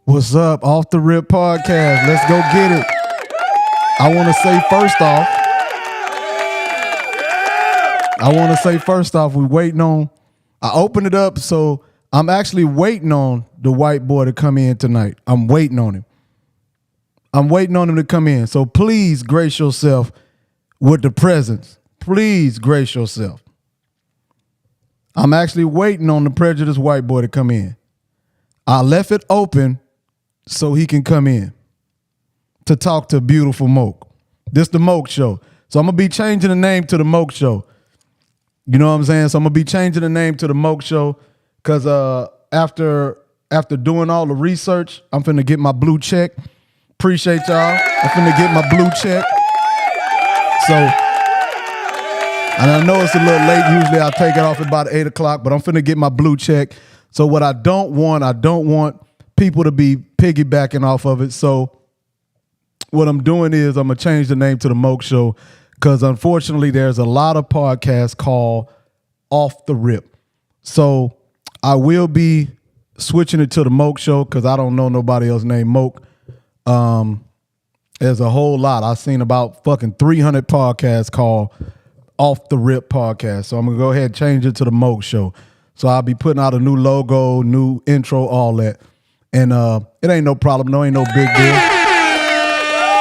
What's up? Off the Rip podcast. Let's go get it. I want to say first off, we waiting on, I opened it up, so I'm actually waiting on the white boy to come in tonight. I'm waiting on him. To come in. So please grace yourself with the presence. Please grace yourself. I'm actually waiting on the prejudiced white boy to come in. I left it open so he can come in to talk to beautiful Moke. This the Moke Show. So I'm going to be changing the name to the Moke Show. You know what I'm saying? So I'm going to be changing the name to the Moke Show because after doing all the research, I'm finna get my blue check. Appreciate y'all. I'm finna get my blue check. So, and I know it's a little late. Usually I take it off about 8 o'clock, but I'm finna get my blue check. So what I don't want people to be piggybacking off of it. So what I'm doing is I'm going to change the name to the Moke Show because unfortunately there's a lot of podcasts called Off the Rip. So I will be switching it to the Moke Show because I don't know nobody else named Moke. There's a whole lot. I've seen about fucking 300 podcasts called Off the Rip podcast. So I'm going to go ahead and change it to the Moke Show. So I'll be putting out a new logo, new intro, all that. And it ain't no problem. No, ain't no big deal.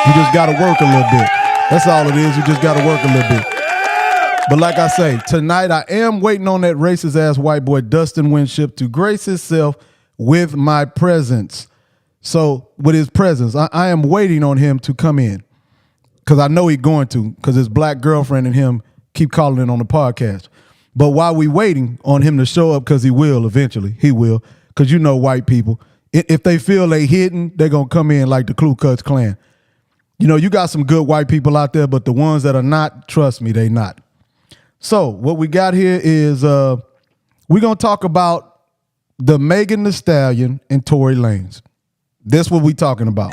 You just got to work a little bit. That's all it is. You just got to work a little bit. But like I say, tonight I am waiting on that racist ass white boy, Dustin Winship, to grace himself with my presence. So with his presence, I am waiting on him to come in because I know he's going to because his black girlfriend and him keep calling in on the podcast. But while we waiting on him to show up, because he will eventually, he will, because you know white people, if they feel they hidden, they're going to come in like the Ku Klux Klan. You know, you got some good white people out there, but the ones that are not, trust me, they not. So what we got here is we're going to talk about the Megan Thee Stallion and Tory Lanez. That's what we talking about.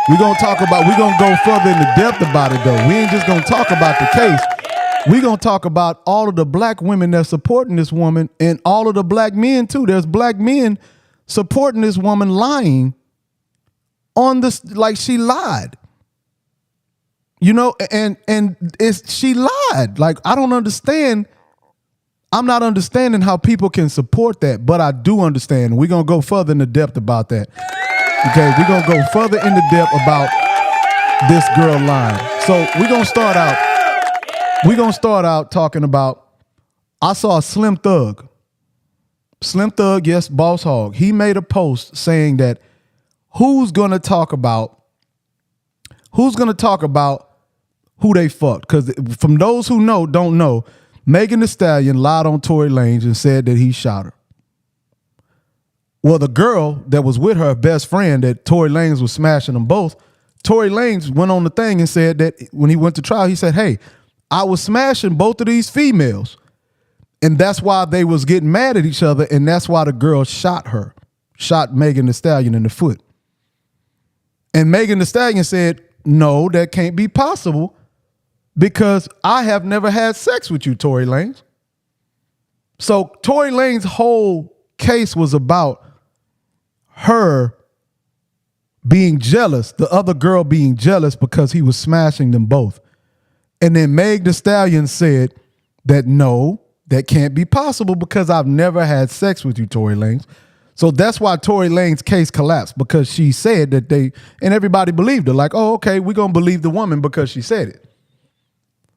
We're going to go further in the depth about it, though. We ain't just going to talk about the case. We're going to talk about all of the black women that's supporting this woman and all of the black men, too. There's black men supporting this woman lying on this, like she lied. You know, and she lied. Like, I don't understand. I'm not understanding how people can support that, but I do understand. We're going to go further in the depth about that. Okay, we're going to go further in the depth about this girl lying. So we're going to start out talking about, I saw Slim Thug. Yes, Boss Hog. He made a post saying that who's going to talk about who they fucked. Because from those who don't know, Megan Thee Stallion lied on Tory Lanez and said that he shot her. Well, the girl that was with her best friend that Tory Lanez was smashing them both, Tory Lanez went on the thing and said that when he went to trial, he said, hey, I was smashing both of these females. And that's why they was getting mad at each other. And that's why the girl shot Megan Thee Stallion in the foot. And Megan Thee Stallion said, no, that can't be possible because I have never had sex with you, Tory Lanez. So Tory Lanez's whole case was about her being jealous, the other girl being jealous because he was smashing them both. And then Meg Thee Stallion said that no, that can't be possible because I've never had sex with you, Tory Lanez. So that's why Tory Lanez's case collapsed, because she said that and everybody believed her. Like, oh, okay, we're going to believe the woman because she said it.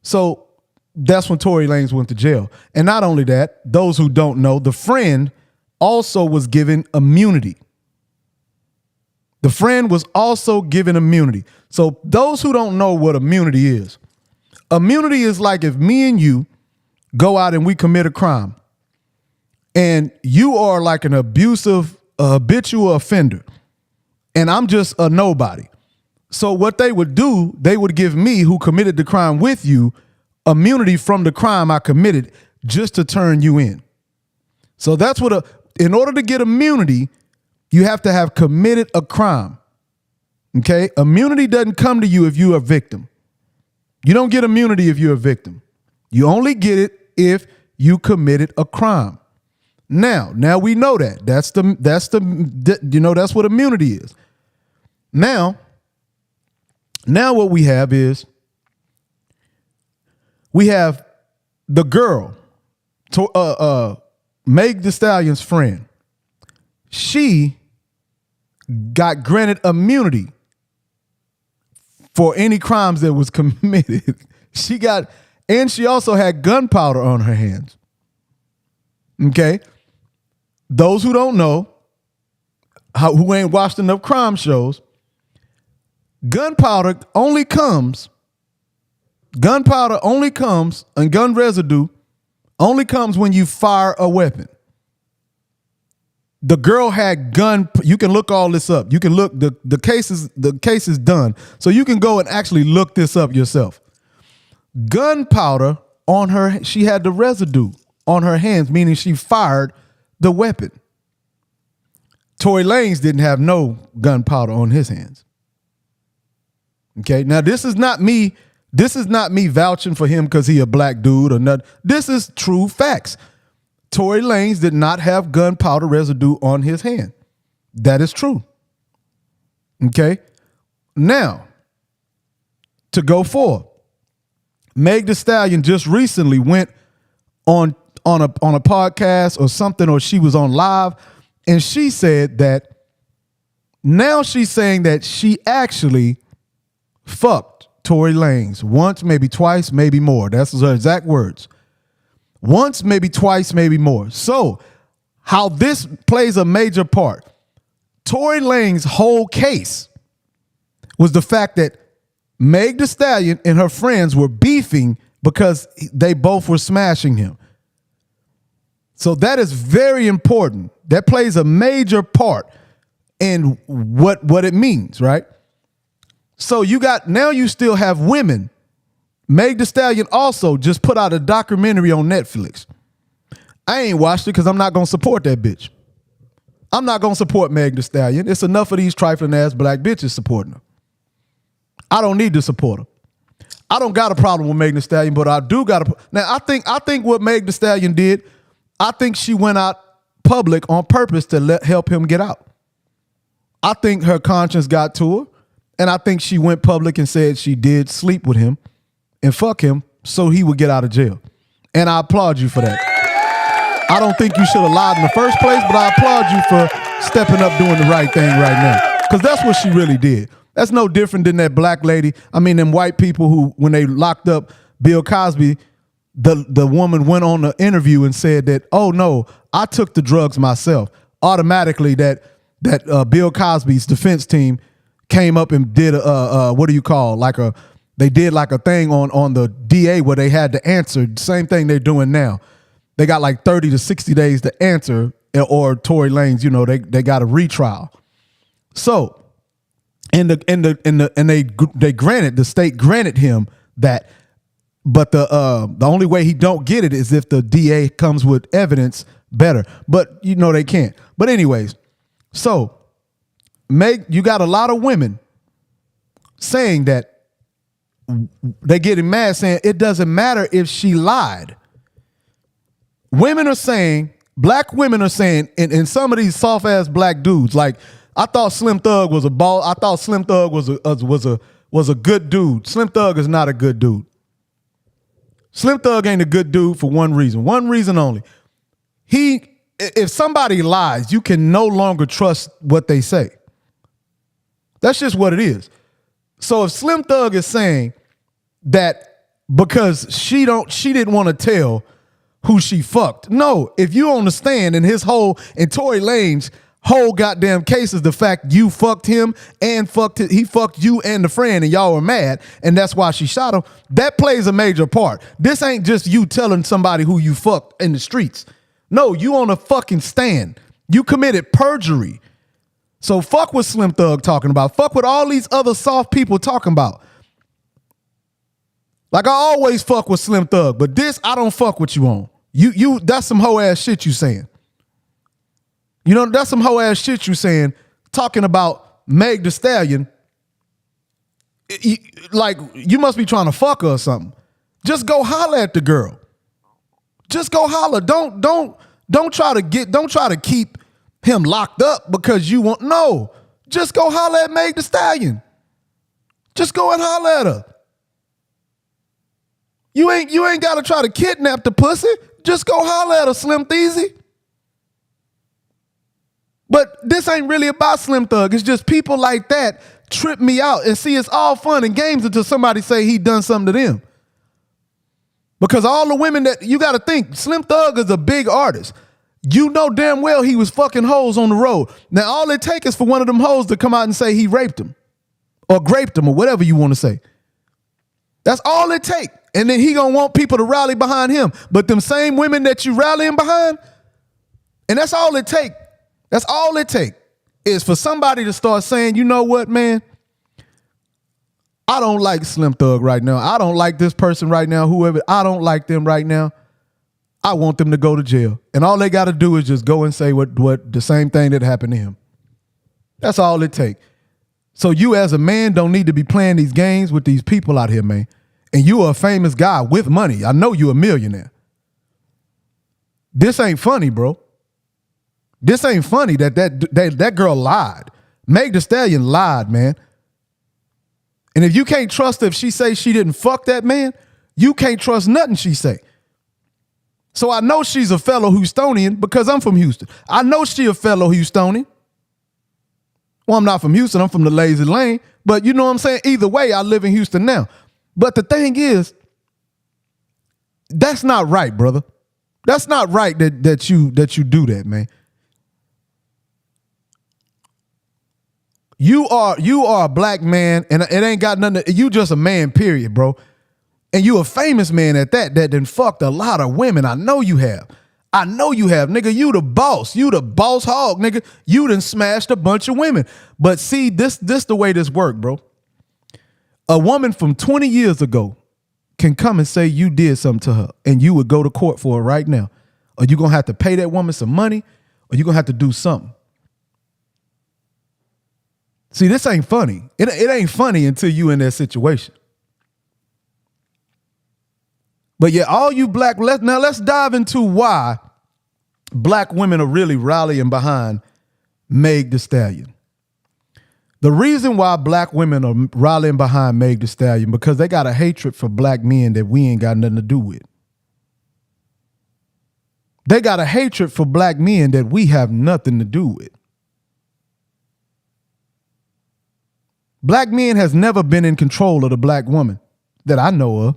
So that's when Tory Lanez went to jail. And not only that, those who don't know, the friend also was given immunity. The friend was also given immunity. So those who don't know what immunity is like if me and you go out and we commit a crime and you are like an abusive, habitual offender and I'm just a nobody. So what they would do, they would give me, who committed the crime with you, immunity from the crime I committed just to turn you in. So that's what in order to get immunity, you have to have committed a crime. Okay? Immunity doesn't come to you if you're a victim. You don't get immunity if you're a victim. You only get it if you committed a crime. Now we know that. That's what immunity is. Now what we have is we have the girl, Meg Thee Stallion's friend. She got granted immunity for any crimes that was committed. And she also had gunpowder on her hands. Okay? Those who don't know, who ain't watched enough crime shows, gunpowder only comes, and gun residue only comes when you fire a weapon. The girl had you can look all this up. You can look, the case is done. So you can go and actually look this up yourself. Gunpowder on her, she had the residue on her hands, meaning she fired the weapon. Tory Lanez didn't have no gunpowder on his hands. Okay, now this is not me vouching for him because he a black dude or nothing. This is true facts. Tory Lanez did not have gunpowder residue on his hand. That is true. Okay, now to go forward, Meg Thee Stallion just recently went on a podcast or something, or she was on live, and she said that now she's saying that she actually fucked Tory Lanez once, maybe twice, maybe more. That's her exact words. Once, maybe twice, maybe more. So how this plays a major part. Tory Lanez's whole case was the fact that Meg Thee Stallion and her friends were beefing because they both were smashing him. So that is very important. That plays a major part in what it means, right? So now you still have women. Meg Thee Stallion also just put out a documentary on Netflix. I ain't watched it because I'm not going to support that bitch. I'm not going to support Meg Thee Stallion. It's enough of these trifling ass black bitches supporting her. I don't need to support her. I don't got a problem with Meg Thee Stallion, but I do got a. Now I think what Meg Thee Stallion did, I think she went out public on purpose to help him get out. I think her conscience got to her, and I think she went public and said she did sleep with him and fuck him so he would get out of jail. And I applaud you for that. I don't think you should have lied in the first place, but I applaud you for stepping up doing the right thing right now. Because that's what she really did. That's no different than that black lady. I mean, them white people who, when they locked up Bill Cosby, the woman went on the interview and said that, oh no, I took the drugs myself. Automatically that Bill Cosby's defense team came up and did they did like a thing on the DA where they had to answer. Same thing they're doing now. They got like 30 to 60 days to answer, or Tory Lanez, they got a retrial. So, and the state granted him that, but the only way he don't get it is if the DA comes with evidence better. But they can't. But anyways, so you got a lot of women saying that they getting mad, saying it doesn't matter if she lied. Women are saying, black women are saying, and some of these soft ass black dudes, like I thought Slim Thug was a ball. I thought Slim Thug was a good dude. Slim Thug is not a good dude. Slim Thug ain't a good dude for one reason only. If somebody lies, you can no longer trust what they say. That's just what it is. So if Slim Thug is saying that because she didn't want to tell who she fucked. No, if you understand, and Tory Lanez whole goddamn case is the fact you fucked him and he fucked you and the friend and y'all were mad and that's why she shot him. That plays a major part. This ain't just you telling somebody who you fucked in the streets. No, you on a fucking stand. You committed perjury. So fuck what Slim Thug talking about. Fuck what all these other soft people talking about. Like I always fuck with Slim Thug, but this I don't fuck with you on. You that's some hoe ass shit you saying. That's some hoe ass shit you saying, talking about Meg Thee Stallion. Like you must be trying to fuck her or something. Just go holler at the girl. Just go holler. Don't Don't try to keep him locked up because you want, no. Just go holler at Meg Thee Stallion. Just go and holler at her. You ain't got to try to kidnap the pussy. Just go holler at her, Slim Theezy. But this ain't really about Slim Thug. It's just people like that trip me out. And see, it's all fun and games until somebody say he done something to them. Because all the women that, you got to think, Slim Thug is a big artist. You know damn well he was fucking hoes on the road. Now, all it takes is for one of them hoes to come out and say he raped him or graped him or whatever you want to say. That's all it takes. And then he gonna want people to rally behind him. But them same women that you rallying behind, and that's all it take. That's all it take is for somebody to start saying, you know what, man? I don't like Slim Thug right now. I don't like this person right now, whoever. I don't like them right now. I want them to go to jail. And all they got to do is just go and say what the same thing that happened to him. That's all it takes. So you as a man don't need to be playing these games with these people out here, man. And you are a famous guy with money. I know you a millionaire. This ain't funny, bro. This ain't funny that girl lied. Meg Thee Stallion lied, man. And if you can't trust her if she say she didn't fuck that man, you can't trust nothing she say. So I know she's a fellow Houstonian because I'm from Houston. I know she a fellow Houstonian. Well, I'm not from Houston. I'm from the Lazy Lane. But you know what I'm saying? Either way, I live in Houston now. But the thing is, that's not right, brother. That's not right that you do that, man. You are a black man, and it ain't got nothing. You just a man, period, bro. And you a famous man at that done fucked a lot of women. I know you have. I know you have, nigga. You the boss. You the boss hog, nigga. You done smashed a bunch of women. But see, this the way this work, bro. A woman from 20 years ago can come and say you did something to her, and you would go to court for it right now. Or you're going to have to pay that woman some money, or you're going to have to do something. See, this ain't funny. It ain't funny until you in that situation. But yeah, all you black, let's dive into why black women are really rallying behind Meg Thee Stallion. The reason why black women are rallying behind Meg Thee Stallion because they got a hatred for black men that we ain't got nothing to do with. They got a hatred for black men that we have nothing to do with. Black men has never been in control of the black woman that I know of.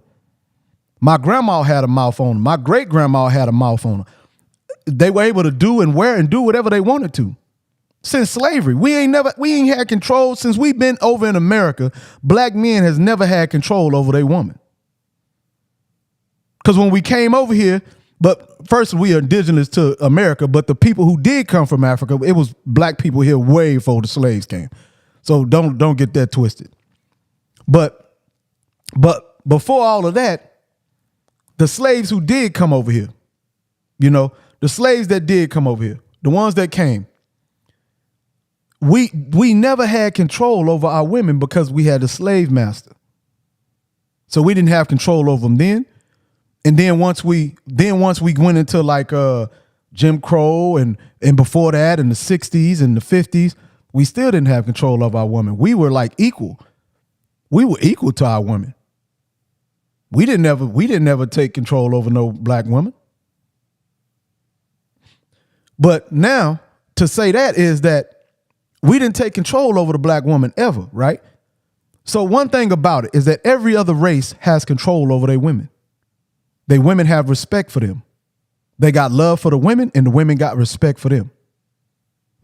My grandma had a mouth on her. My great grandma had a mouth on her. They were able to do and wear and do whatever they wanted to. Since slavery, we ain't had control since we've been over in America. Black men has never had control over their woman. Because when we came over here, but first we are indigenous to America, but the people who did come from Africa, it was black people here way before the slaves came. So don't get that twisted. But before all of that, the slaves who did come over here, you know, the slaves that did come over here, the ones that came, we never had control over our women because we had a slave master. So we didn't have control over them then. And then once we went into like Jim Crow and before that in the 60s and the 50s, we still didn't have control of our women. We were like equal. We were equal to our women. We didn't ever take control over no black woman. But now to say that is that we didn't take control over the black woman ever, right? So one thing about it is that every other race has control over their women. They women have respect for them. They got love for the women and the women got respect for them.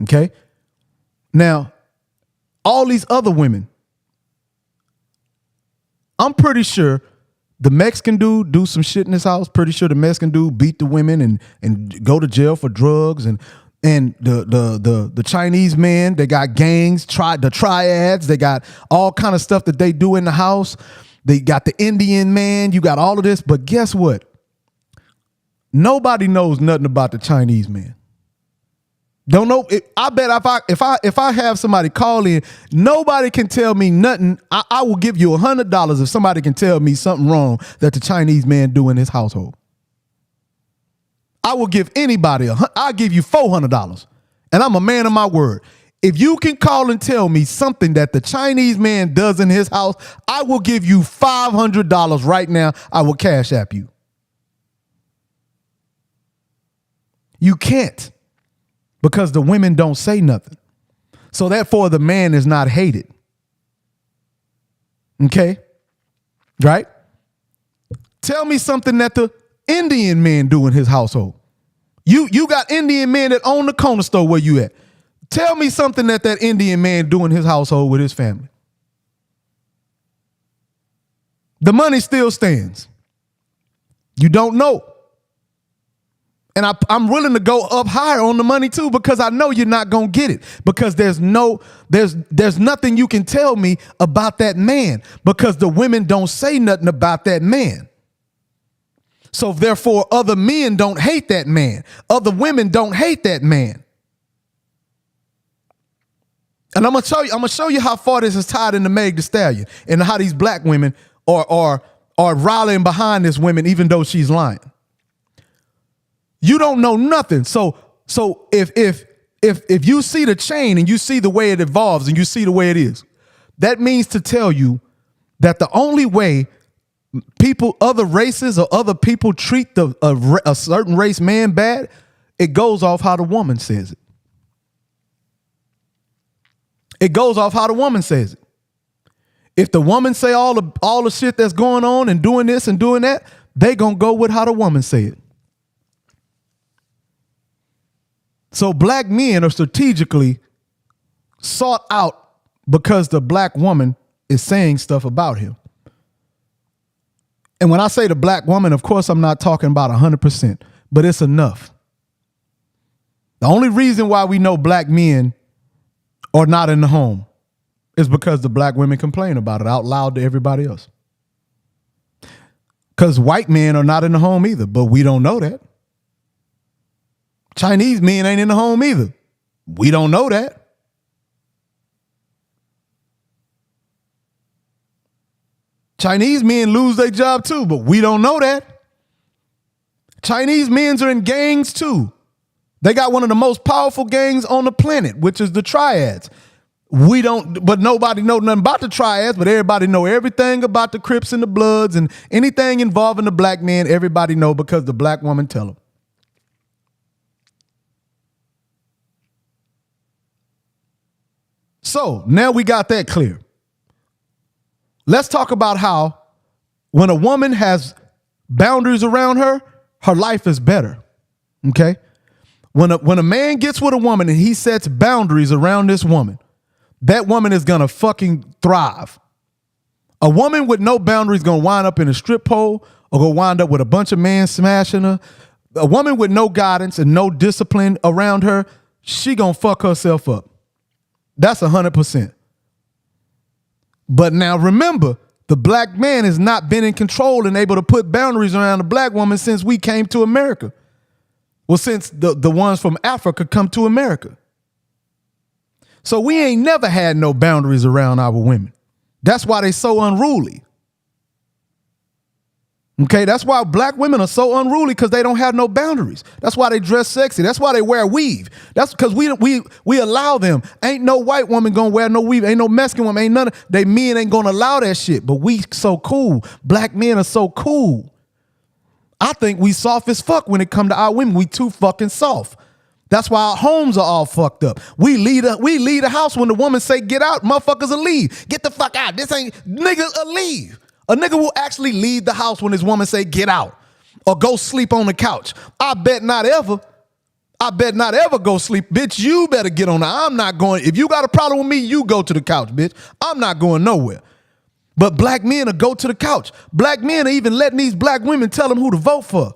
Okay? Now, all these other women, I'm pretty sure the Mexican dude do some shit in his house. Pretty sure the Mexican dude beat the women and go to jail for drugs. And the Chinese man, they got gangs, the triads. They got all kind of stuff that they do in the house. They got the Indian man. You got all of this. But guess what? Nobody knows nothing about the Chinese man. Don't know. I bet if I have somebody call in, nobody can tell me nothing. I will give you $100 if somebody can tell me something wrong that the Chinese man do in his household. I will give anybody, I'll give you $400. And I'm a man of my word. If you can call and tell me something that the Chinese man does in his house, I will give you $500 right now. I will cash app you. You can't, because the women don't say nothing. So therefore, the man is not hated. Okay? Right? Tell me something that the Indian men do in his household. You got Indian men that own the corner store where you at. Tell me something that Indian man do in his household with his family. The money still stands. You don't know. And I'm willing to go up higher on the money too, because I know you're not going to get it, because there's nothing you can tell me about that man, because the women don't say nothing about that man. So therefore, other men don't hate that man. Other women don't hate that man. And I'm gonna show you how far this is tied into Meg Thee Stallion, and how these black women are rallying behind this woman, even though she's lying. You don't know nothing. So if you see the chain and you see the way it evolves and you see the way it is, that means to tell you that the only way people, other races or other people treat a certain race man bad, it goes off how the woman says it. It goes off how the woman says it. If the woman say all the shit that's going on and doing this and doing that, they gonna go with how the woman say it. So black men are strategically sought out because the black woman is saying stuff about him. And when I say the black woman, of course, I'm not talking about 100%, but it's enough. The only reason why we know black men are not in the home is because the black women complain about it out loud to everybody else. Because white men are not in the home either, but we don't know that. Chinese men ain't in the home either. We don't know that. Chinese men lose their job too, but we don't know that. Chinese men are in gangs too. They got one of the most powerful gangs on the planet, which is the triads. We don't, but nobody know nothing about the triads, but everybody know everything about the Crips and the Bloods, and anything involving the black man, everybody know because the black woman tell them. So now we got that clear. Let's talk about how when a woman has boundaries around her, her life is better. Okay? When a man gets with a woman and he sets boundaries around this woman, that woman is gonna fucking thrive. A woman with no boundaries gonna wind up in a strip pole or gonna wind up with a bunch of men smashing her. A woman with no guidance and no discipline around her, she gonna fuck herself up. That's 100%. But now remember, the black man has not been in control and able to put boundaries around the black woman since we came to America. Well, since the ones from Africa come to America. So we ain't never had no boundaries around our women. That's why they so unruly. Okay, that's why black women are so unruly, because they don't have no boundaries. That's why they dress sexy. That's why they wear weave. That's because we allow them. Ain't no white woman gonna wear no weave. Ain't no Mexican woman. Ain't none of they men ain't gonna allow that shit. But we so cool. Black men are so cool. I think we soft as fuck when it come to our women. We too fucking soft. That's why our homes are all fucked up. We leave the house when the woman say get out. Motherfuckers will leave. Get the fuck out. This ain't niggas will leave. A nigga will actually leave the house when his woman say get out or go sleep on the couch. I bet not ever go sleep. Bitch, you better get on I'm not going. If you got a problem with me, you go to the couch, bitch. I'm not going nowhere. But black men will go to the couch. Black men are even letting these black women tell them who to vote for.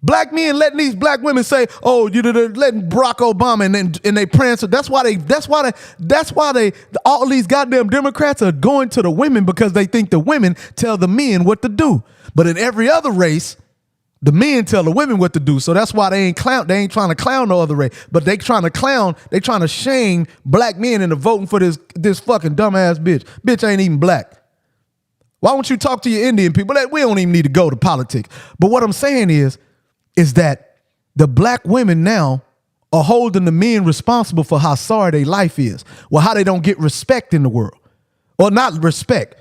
Black men letting these black women say, "Oh, you're letting Barack Obama," and they prance. That's why they all these goddamn Democrats are going to the women, because they think the women tell the men what to do. But in every other race, the men tell the women what to do. So that's why they ain't trying to clown no other race, but they trying to shame black men into voting for this fucking dumbass bitch. Bitch ain't even black. Why don't you talk to your Indian people? We don't even need to go to politics. But what I'm saying is, is that the black women now are holding the men responsible for how sorry their life is, or how they don't get respect in the world, or not respect.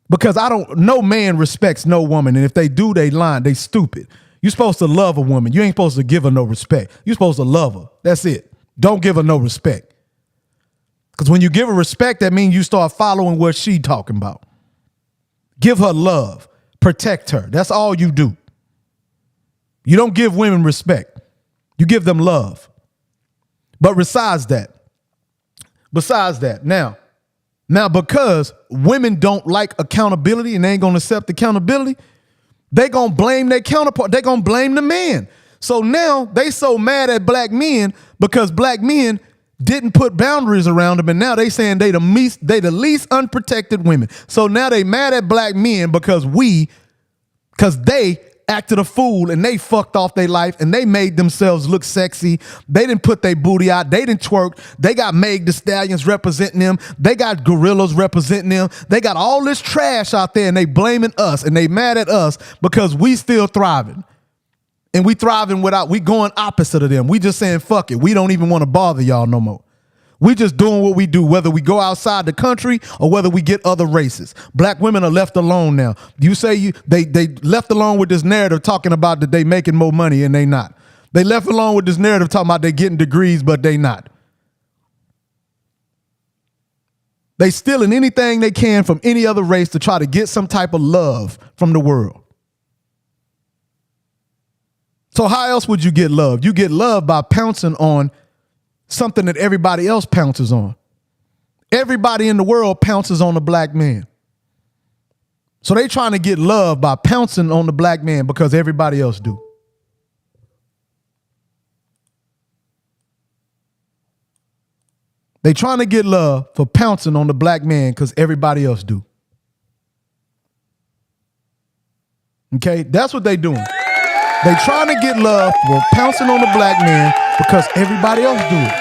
Because no man respects no woman. And if they do, they lying, they stupid. You're supposed to love a woman. You ain't supposed to give her no respect. You're supposed to love her. That's it. Don't give her no respect. Because when you give her respect, that means you start following what she talking about. Give her love. Protect her. That's all you do. You don't give women respect. You give them love. But besides that, now because women don't like accountability and they ain't going to accept accountability, they going to blame their counterpart. They going to blame the man. So now they so mad at black men because black men didn't put boundaries around them, and now they saying they the least unprotected women. So now they mad at black men because they acted a fool and they fucked off their life and they made themselves look sexy. They didn't put their booty out. They didn't twerk. They got Meg the Stallions representing them. They got gorillas representing them. They got all this trash out there and they blaming us and they mad at us because we still thriving. And we thriving we going opposite of them. We just saying, fuck it. We don't even want to bother y'all no more. We just doing what we do, whether we go outside the country or whether we get other races. Black women are left alone now. You say they left alone with this narrative talking about that they making more money and they not. They left alone with this narrative talking about they getting degrees, but they not. They stealing anything they can from any other race to try to get some type of love from the world. So how else would you get love? You get love by pouncing on something that everybody else pounces on. Everybody in the world pounces on the black man. So they trying to get love by pouncing on the black man because everybody else do. They trying to get love for pouncing on the black man because everybody else do. Okay, that's what they doing. They trying to get love for pouncing on the black man because everybody else do it.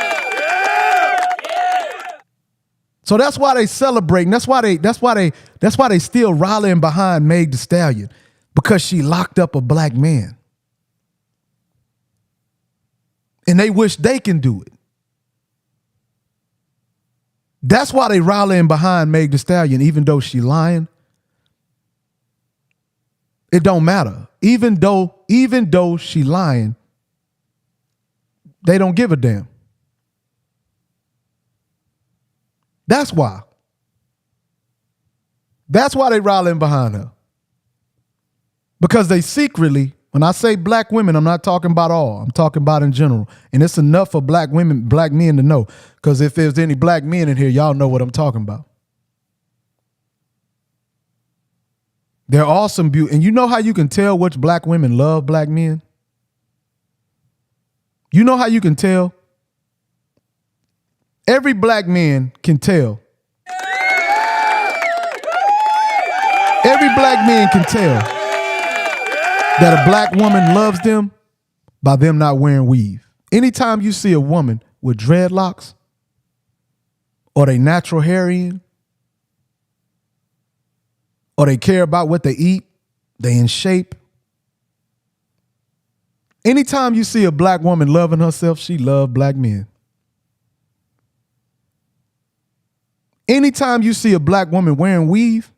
So that's why they celebrating. That's why they still rallying behind Meg the Stallion, because she locked up a black man. And they wish they can do it. That's why they rallying behind Meg the Stallion, even though she lying. It don't matter. Even though she lying, they don't give a damn. That's why. That's why they rallying behind her. Because they secretly, when I say black women, I'm not talking about all. I'm talking about in general. And it's enough for black women, black men to know. Because if there's any black men in here, y'all know what I'm talking about. They're awesome beauty. And you know how you can tell which black women love black men? You know how you can tell? Every black man can tell. Every black man can tell that a black woman loves them by them not wearing weave. Anytime you see a woman with dreadlocks or they natural hair in, or they care about what they eat, they in shape. Anytime you see a black woman loving herself, she loves black men. Anytime you see a black woman wearing weave,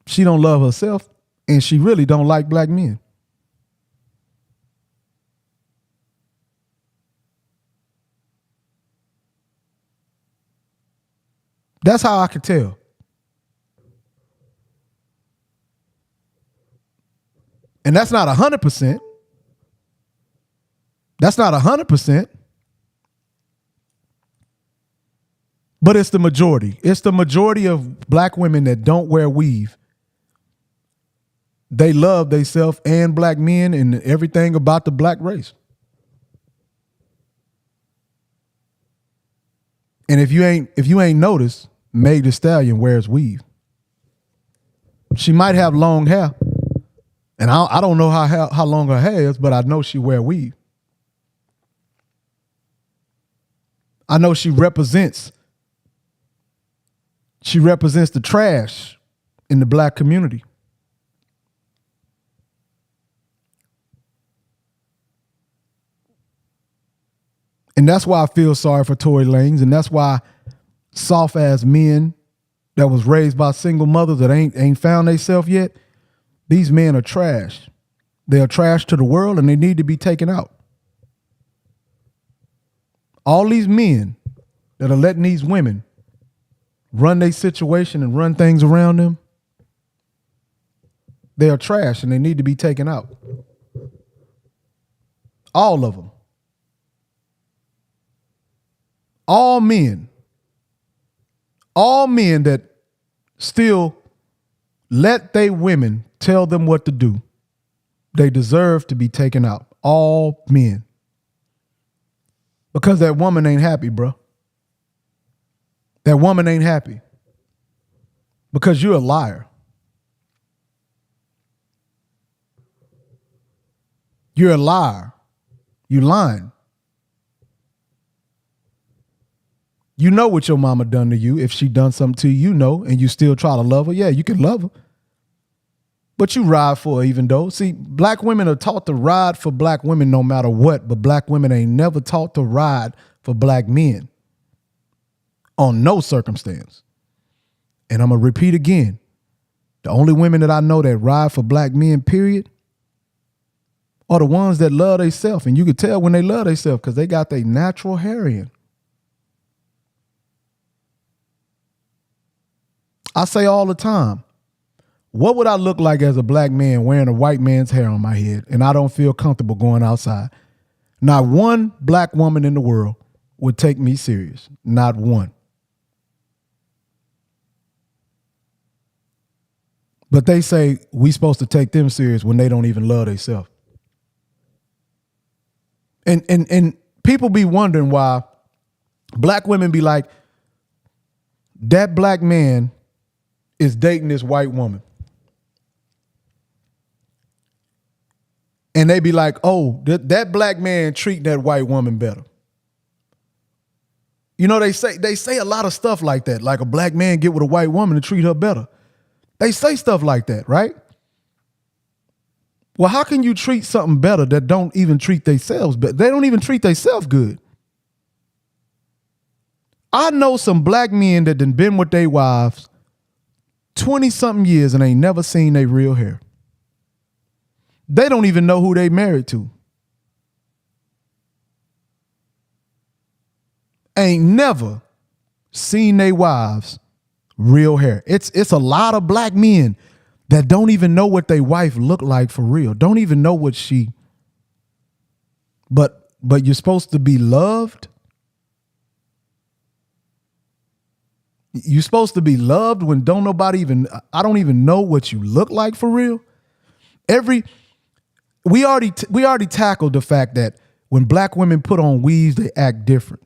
she don't love herself and she really don't like black men. That's how I can tell. And that's not 100%. That's not 100%. But it's the majority. It's the majority of black women that don't wear weave. They love themselves and black men and everything about the black race. And if you ain't noticed, Meg the Stallion wears weave. She might have long hair. And I don't know how long her hair is, but I know she wear weave. I know she represents the trash in the black community. And that's why I feel sorry for Tory Lanez, and that's why soft ass men that was raised by single mothers that ain't found themselves yet, these men are trash. They are trash to the world, and they need to be taken out. All these men that are letting these women run their situation and run things around them, they are trash and they need to be taken out. All of them. All men that still let their women tell them what to do, they deserve to be taken out. All men. Because that woman ain't happy, bro. That woman ain't happy. Because you're a liar. You're a liar. You lying. You know what your mama done to you. If she done something to you, you know, and you still try to love her. Yeah, you can love her. But you ride for her even though. See, black women are taught to ride for black women no matter what, but black women ain't never taught to ride for black men on no circumstance. And I'm going to repeat again. The only women that I know that ride for black men, period, are the ones that love themselves. And you can tell when they love themselves because they got their natural hair in. I say all the time, what would I look like as a black man wearing a white man's hair on my head and I don't feel comfortable going outside? Not one black woman in the world would take me serious. Not one. But they say we supposed to take them serious when they don't even love themselves. And people be wondering why black women be like, that black man is dating this white woman. And they be like, oh, that black man treat that white woman better. You know, they say a lot of stuff like that, like a black man get with a white woman to treat her better. They say stuff like that, right? Well, how can you treat something better that don't even treat themselves better? They don't even treat themselves good. I know some black men that done been with their wives 20-something years and ain't never seen their real hair. They don't even know who they married to. Ain't never seen their wives' real hair. It's a lot of black men that don't even know what their wife look like for real. Don't even know what she. But you're supposed to be loved. You're supposed to be loved when don't nobody even. I don't even know what you look like for real. We already tackled the fact that when black women put on weaves, they act different.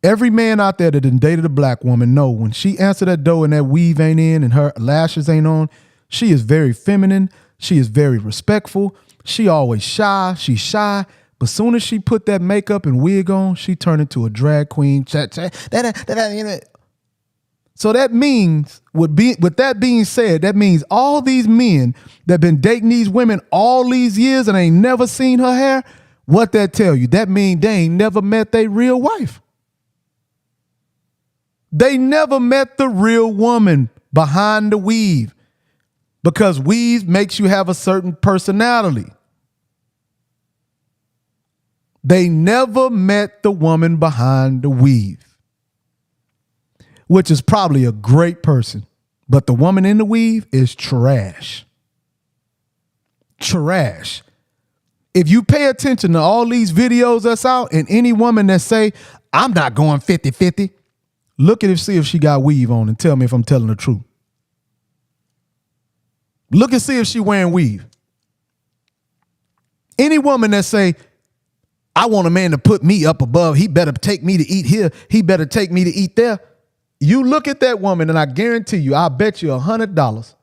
Every man out there that done dated a black woman know when she answer that door and that weave ain't in and her lashes ain't on, she is very feminine. She is very respectful. She always shy. She's shy. But soon as she put that makeup and wig on, she turned into a drag queen. So that means, with that being said, that means all these men that been dating these women all these years and ain't never seen her hair, what that tell you? That mean they ain't never met their real wife. They never met the real woman behind the weave because weave makes you have a certain personality. They never met the woman behind the weave, which is probably a great person, but the woman in the weave is trash. Trash. If you pay attention to all these videos that's out and any woman that say, I'm not going 50-50, look at it, see if she got weave on and tell me if I'm telling the truth. Look and see if she wearing weave. Any woman that say, I want a man to put me up above, he better take me to eat here, he better take me to eat there. You look at that woman and I guarantee you, I bet you $100.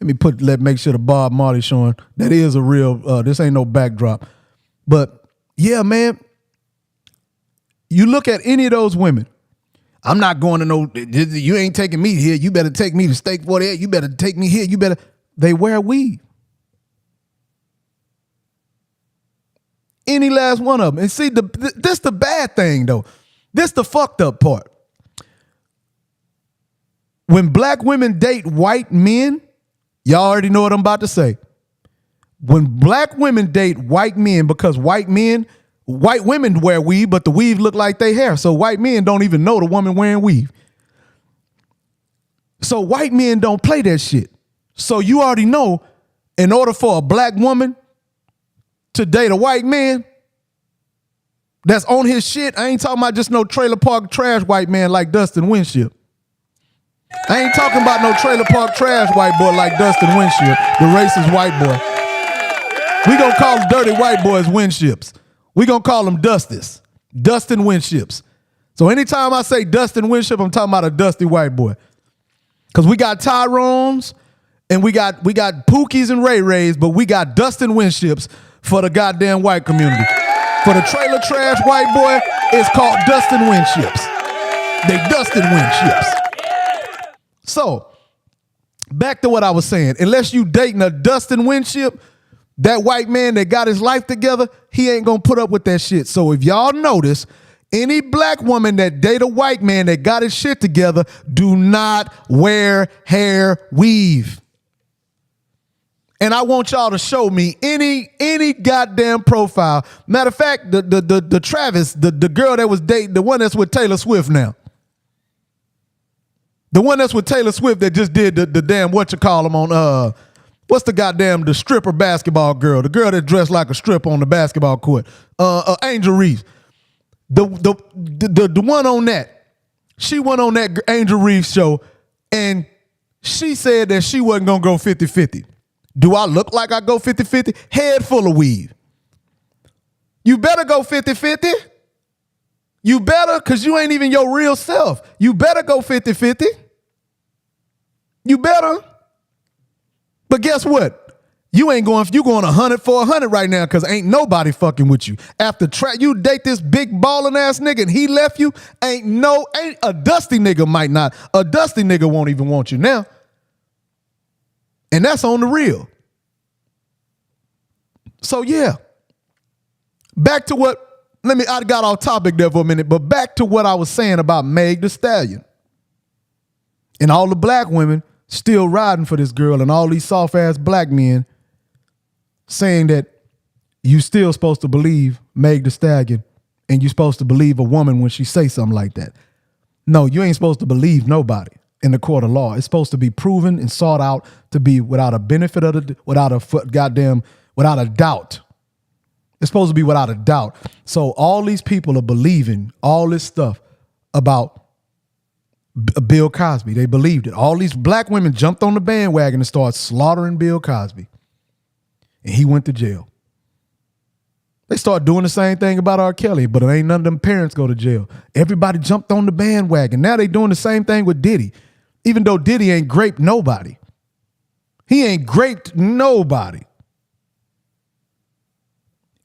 Let make sure the Bob Marley showing that is a real, this ain't no backdrop. But yeah, man, you look at any of those women, I'm not going to no, you ain't taking me here. You better take me to Steak 48. You better take me here. They wear weave. any last one of them. And see, this the bad thing, though. This the fucked up part. When black women date white men, y'all already know what I'm about to say. When black women date white men, because white women wear weave, but the weave look like they hair. So white men don't even know the woman wearing weave. So white men don't play that shit. So you already know, in order for a black woman to date a white man that's on his shit, I ain't talking about just no trailer park trash white man like Dustin Winship. I ain't talking about no trailer park trash white boy like Dustin Winship, the racist white boy. We gonna call them dirty white boys Winships. We gonna call them Dustis, Dustin Winships. So anytime I say Dustin Winship, I'm talking about a dusty white boy. Cause we got Tyrones and we got Pookies and Ray Rays, but we got Dustin Winships for the goddamn white community. For the trailer trash white boy, it's called Dustin Winships. They Dustin Winships. So, back to what I was saying. Unless you dating a Dustin Winship, that white man that got his life together, he ain't gonna put up with that shit. So if y'all notice, any black woman that date a white man that got his shit together, do not wear hair weave. And I want y'all to show me any goddamn profile. Matter of fact, the Travis, the girl that was dating, the one that's with Taylor Swift now. The one that's with Taylor Swift that just did the damn whatchamacallem on what's the goddamn the stripper basketball girl, the girl that dressed like a stripper on the basketball court, Angel Reese. The one on that, she went on that Angel Reese show and she said that she wasn't gonna go 50-50. Do I look like I go 50-50? Head full of weave. You better go 50-50. You better, because you ain't even your real self. You better go 50-50. You better. But guess what? You ain't going, if you going 100 for 100 right now, because ain't nobody fucking with you. After you date this big balling ass nigga and he left you, ain't a dusty nigga might not. A dusty nigga won't even want you now. And that's on the real. So yeah. Back to what, I got off topic there for a minute, but back to what I was saying about Meg Thee Stallion. And all the black women still riding for this girl and all these soft ass black men saying that you still supposed to believe Meg Thee Stallion and you supposed to believe a woman when she say something like that. No, you ain't supposed to believe nobody in the court of law. It's supposed to be proven and sought out to be without a benefit of without a doubt. It's supposed to be without a doubt. So all these people are believing all this stuff about Bill Cosby. They believed it. All these black women jumped on the bandwagon and started slaughtering Bill Cosby. And he went to jail. They started doing the same thing about R. Kelly, but it ain't none of them parents go to jail. Everybody jumped on the bandwagon. Now they doing the same thing with Diddy. Even though Diddy ain't graped nobody. He ain't graped nobody.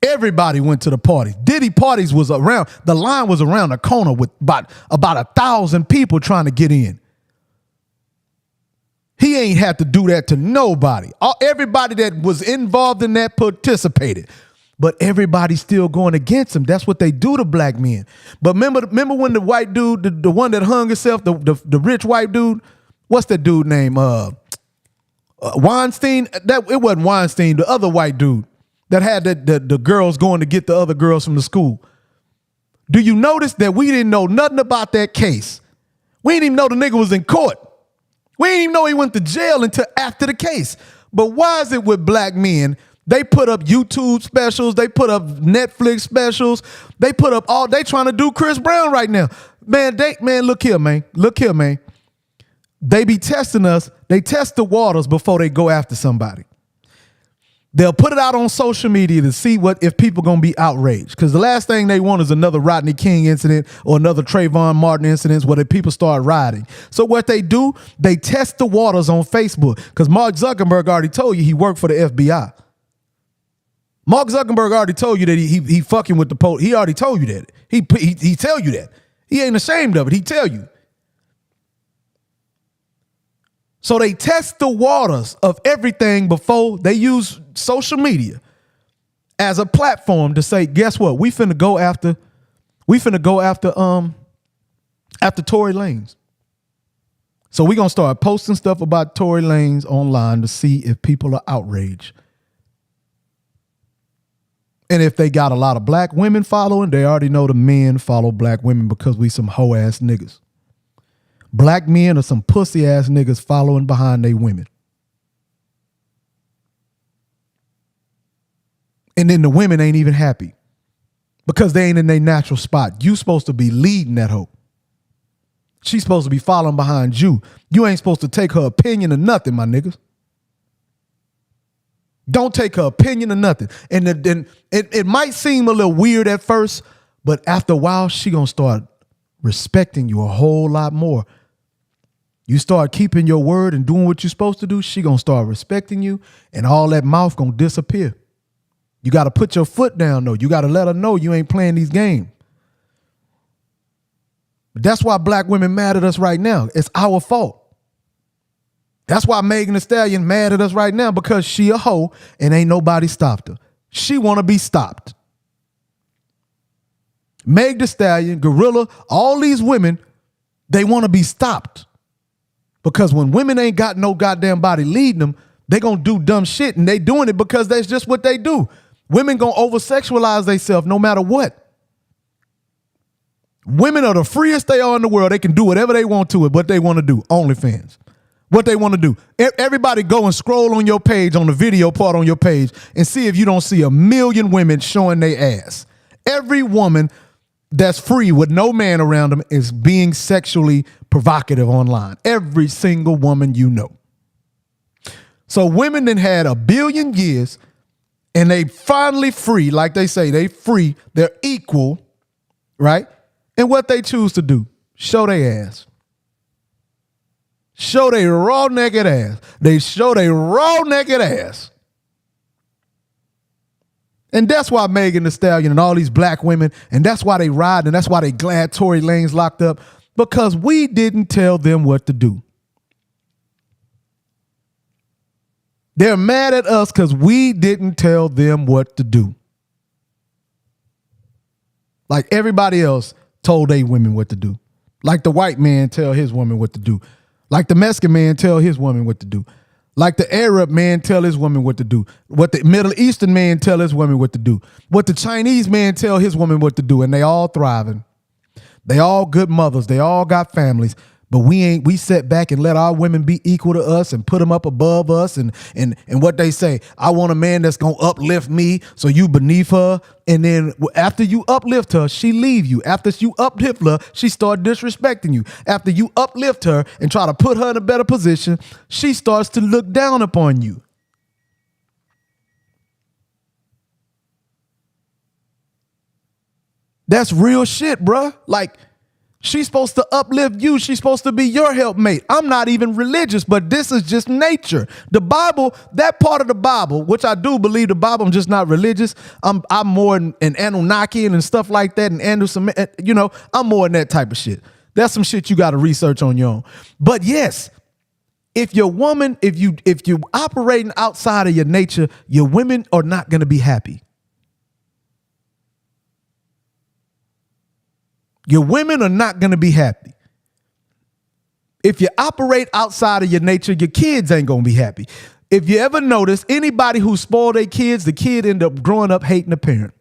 Everybody went to the parties. Diddy parties was around. The line was around the corner with about 1,000 people trying to get in. He ain't had to do that to nobody. Everybody that was involved in that participated. But everybody's still going against him. That's what they do to black men. But remember when the white dude, the one that hung himself, the rich white dude, what's that dude name? Weinstein? It wasn't Weinstein, the other white dude that had the girls going to get the other girls from the school. Do you notice that we didn't know nothing about that case? We didn't even know the nigga was in court. We didn't even know he went to jail until after the case. But why is it with black men? They put up YouTube specials. They put up Netflix specials. They put up they trying to do Chris Brown right now. Man, look here, man. Look here, man. They be testing us. They test the waters before they go after somebody. They'll put it out on social media to see if people gonna be outraged. Because the last thing they want is another Rodney King incident or another Trayvon Martin incident where the people start rioting. So what they do, they test the waters on Facebook. Because Mark Zuckerberg already told you he worked for the FBI. Mark Zuckerberg already told you that he fucking with the police. He already told you that. He tell you that. He ain't ashamed of it. He tell you. So they test the waters of everything before they use social media. as a platform to say, guess what? We finna go after Tory Lanez. So we're gonna start posting stuff about Tory Lanez online to see if people are outraged. And if they got a lot of black women following, they already know the men follow black women because we some hoe ass niggas. Black men are some pussy ass niggas following behind they women. And then the women ain't even happy because they ain't in their natural spot. You supposed to be leading that hoe. She's supposed to be following behind you. You ain't supposed to take her opinion or nothing, my niggas. Don't take her opinion or nothing. And then it might seem a little weird at first, but after a while, she gonna start respecting you a whole lot more. You start keeping your word and doing what you're supposed to do, she gonna start respecting you, and all that mouth gonna disappear. You got to put your foot down, though. You got to let her know you ain't playing these games. But that's why black women mad at us right now. It's our fault. That's why Megan Thee Stallion mad at us right now, because she a hoe and ain't nobody stopped her. She want to be stopped. Meg Thee Stallion, Gorilla, all these women, they want to be stopped. Because when women ain't got no goddamn body leading them, they going to do dumb shit, and they doing it because that's just what they do. Women gonna over-sexualize themselves no matter what. Women are the freest they are in the world. They can do whatever they want to it, what they want to do. OnlyFans. What they want to do. Everybody go and scroll on your page, on the video part on your page, and see if you don't see a million women showing their ass. Every woman that's free with no man around them is being sexually provocative online. Every single woman you know. So women then had a billion years, and they finally free, like they say, they free, they're equal, right? And what they choose to do, show their ass. Show their raw naked ass. They show their raw naked ass. And that's why Megan Thee Stallion and all these black women, and that's why they ride, and that's why they glad Tory Lanez locked up, because we didn't tell them what to do. They're mad at us because we didn't tell them what to do. Like everybody else told they women what to do. Like the white man tell his woman what to do. Like the Mexican man tell his woman what to do. Like the Arab man tell his woman what to do. What the Middle Eastern man tell his woman what to do. What the Chinese man tell his woman what to do. And they all thriving. They all good mothers. They all got families. But we sat back and let our women be equal to us and put them up above us and what they say, I want a man that's going to uplift me, so you beneath her. And then after you uplift her, she leave you. After you uplift her, she start disrespecting you. After you uplift her and try to put her in a better position, she starts to look down upon you. That's real shit, bruh. Like, she's supposed to uplift you. She's supposed to be your helpmate. I'm not even religious, but this is just nature. The Bible, that part of the Bible, which I do believe the Bible, I'm just not religious. I'm more in Anunnakian and stuff like that, and Anderson, you know, I'm more in that type of shit. That's some shit you got to research on your own. But yes, if your woman, if you're operating outside of your nature, your women are not going to be happy. Your women are not going to be happy. If you operate outside of your nature, your kids ain't going to be happy. If you ever notice, anybody who spoiled their kids, the kid end up growing up hating the parent.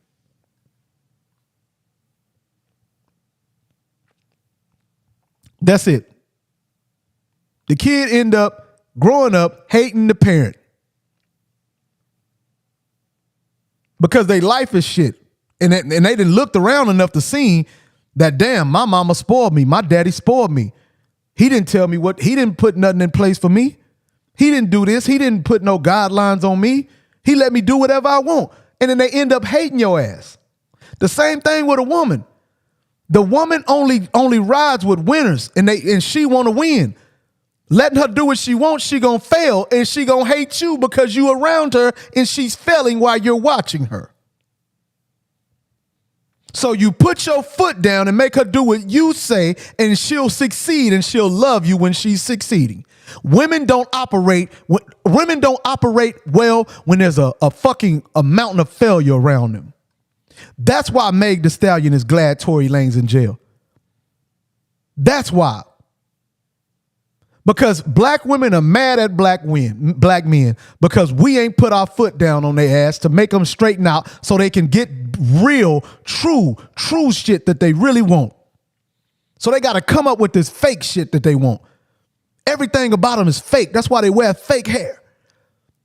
That's it. The kid end up growing up hating the parent. Because their life is shit. And they didn't looked around enough to see that, damn, my mama spoiled me. My daddy spoiled me. He didn't tell me he didn't put nothing in place for me. He didn't do this. He didn't put no guidelines on me. He let me do whatever I want. And then they end up hating your ass. The same thing with a woman. The woman only rides with winners, and she want to win. Letting her do what she wants, she gonna fail, and she gonna hate you because you around her and she's failing while you're watching her. So you put your foot down and make her do what you say, and she'll succeed, and she'll love you when she's succeeding. Women don't operate well when there's a mountain of failure around them. That's why Meg Thee Stallion is glad Tory Lanez in jail. That's why. Because black women are mad at black men because we ain't put our foot down on their ass to make them straighten out so they can get real, true shit that they really want. So they got to come up with this fake shit that they want. Everything about them is fake. That's why they wear fake hair.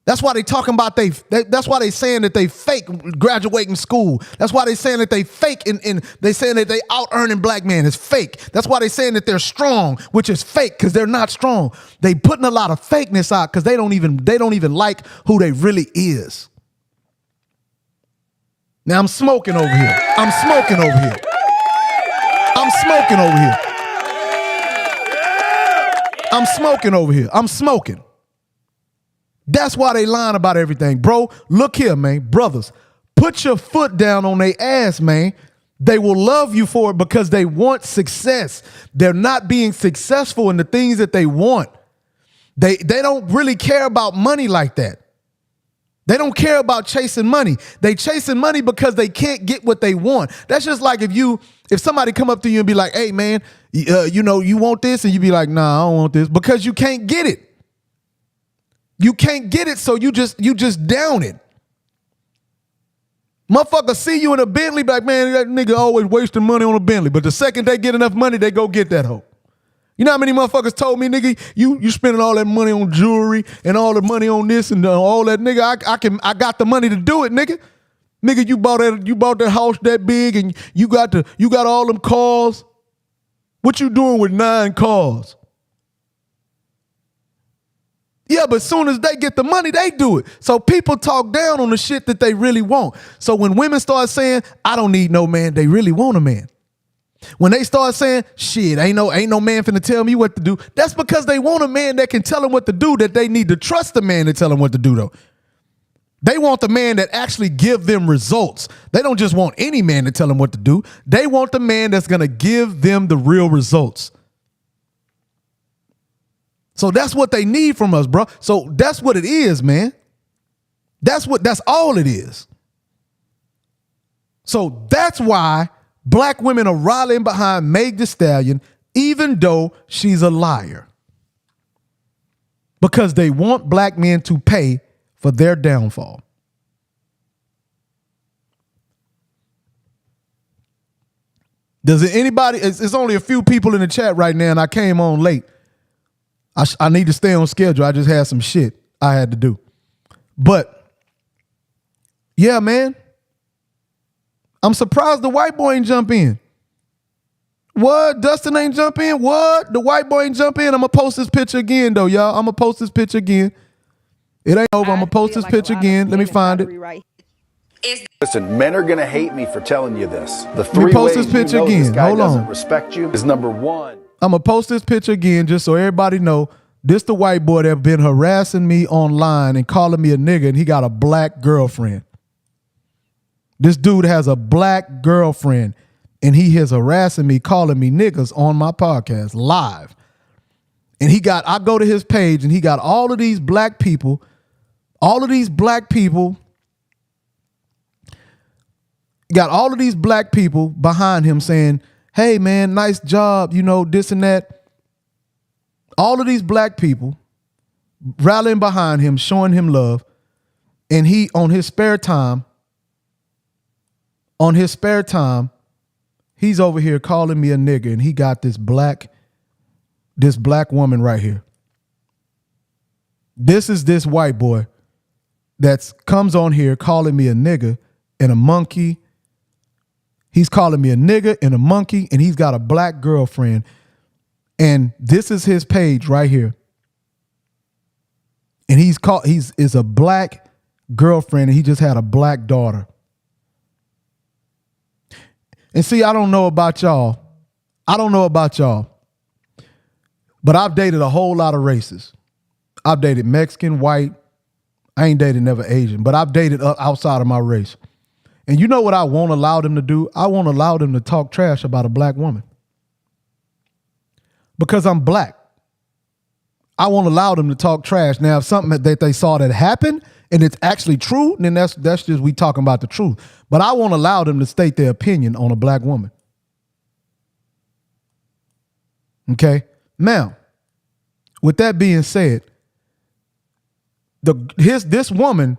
That's why they talking about that's why they saying that they fake graduating school. That's why they saying that they fake and they saying that they out earning black men. It's fake. That's why they saying that they're strong, which is fake because they're not strong. They putting a lot of fakeness out because they don't even like who they really is. Now I'm smoking over here. I'm smoking over here. I'm smoking over here. I'm smoking over here. I'm smoking. That's why they lying about everything. Bro, look here, man. Brothers, put your foot down on their ass, man. They will love you for it because they want success. They're not being successful in the things that they want. They don't really care about money like that. They don't care about chasing money. They chasing money because they can't get what they want. That's just like if somebody come up to you and be like, hey, man, you want this? And you be like, nah, I don't want this because you can't get it. You can't get it, so you just down it. Motherfuckers see you in a Bentley, like, man, that nigga always wasting money on a Bentley. But the second they get enough money, they go get that hoe. You know how many motherfuckers told me, nigga, you spending all that money on jewelry and all the money on this and all that, nigga. I got the money to do it, nigga. Nigga, you bought that house that big and you got all them cars. What you doing with 9 cars? Yeah, but as soon as they get the money, they do it. So people talk down on the shit that they really want. So when women start saying, I don't need no man, they really want a man. When they start saying, shit, ain't no man finna tell me what to do, that's because they want a man that can tell them what to do, that they need to trust the man to tell them what to do, though. They want the man that actually give them results. They don't just want any man to tell them what to do. They want the man that's going to give them the real results. So that's what they need from us, bro. So that's what it is, man. That's all it is. So that's why black women are rallying behind Meg Thee Stallion, even though she's a liar. Because they want black men to pay for their downfall. Does it anybody? It's only a few people in the chat right now, and I came on late. I need to stay on schedule. I just had some shit I had to do. But, yeah, man. I'm surprised the white boy ain't jump in. What? Dustin ain't jump in? What? The white boy ain't jump in? I'm going to post this picture again, though, y'all. I'm going to post this picture again. It ain't over. I'm going to post this picture again. Let me find it. Listen, men are going to hate me for telling you this. The Let me post this picture again. This guy Hold doesn't on. respect you is number one. I'm going to post this picture again just so everybody know. This the white boy that been harassing me online and calling me a nigga, and he got a black girlfriend. This dude has a black girlfriend, and he is harassing me, calling me niggas on my podcast live. And I go to his page, and he got all of these black people behind him saying, hey, man, nice job, this and that. All of these black people rallying behind him, showing him love. And he, on his spare time, he's over here calling me a nigga, and he got this black woman right here. This is this white boy that comes on here calling me a nigga and a monkey. He's calling me a nigga and a monkey, and he's got a black girlfriend. And this is his page right here. And he's a black girlfriend, and he just had a black daughter. And see, I don't know about y'all. But I've dated a whole lot of races. I've dated Mexican, white. I ain't dated never Asian, but I've dated outside of my race. And you know what I won't allow them to do? I won't allow them to talk trash about a black woman. Because I'm black. I won't allow them to talk trash. Now, if something that they saw that happened and it's actually true, then that's just we talking about the truth. But I won't allow them to state their opinion on a black woman. Okay? Now, with that being said, this woman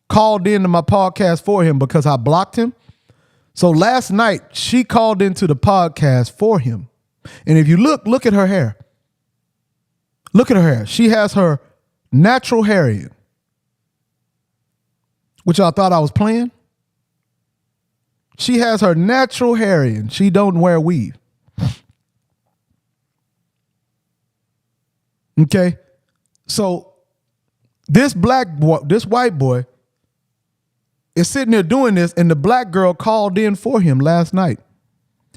called into my podcast for him because I blocked him. So last night, she called into the podcast for him. And if you look at her hair. Look at her hair. She has her natural hair in. Which y'all thought I was playing? She has her natural hair in. She don't wear weave. Okay? So this white boy is sitting there doing this, and the black girl called in for him last night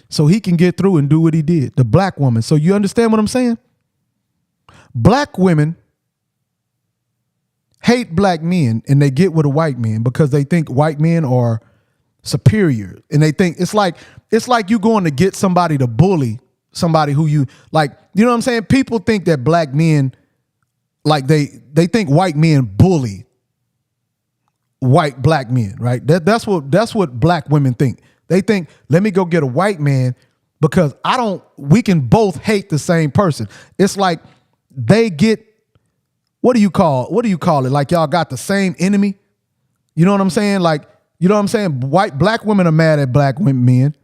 so he can get through and do what he did. The black woman. So you understand what I'm saying? Black women hate black men and they get with a white man because they think white men are superior. And they think it's like you going to get somebody to bully somebody who you like, you know what I'm saying? People think that black men, like they think white men bully white black men, right? That's what black women think. They think, let me go get a white man because we can both hate the same person. It's like they get, what do you call it? Like y'all got the same enemy. You know what I'm saying? Like, you know what I'm saying? Black women are mad at black men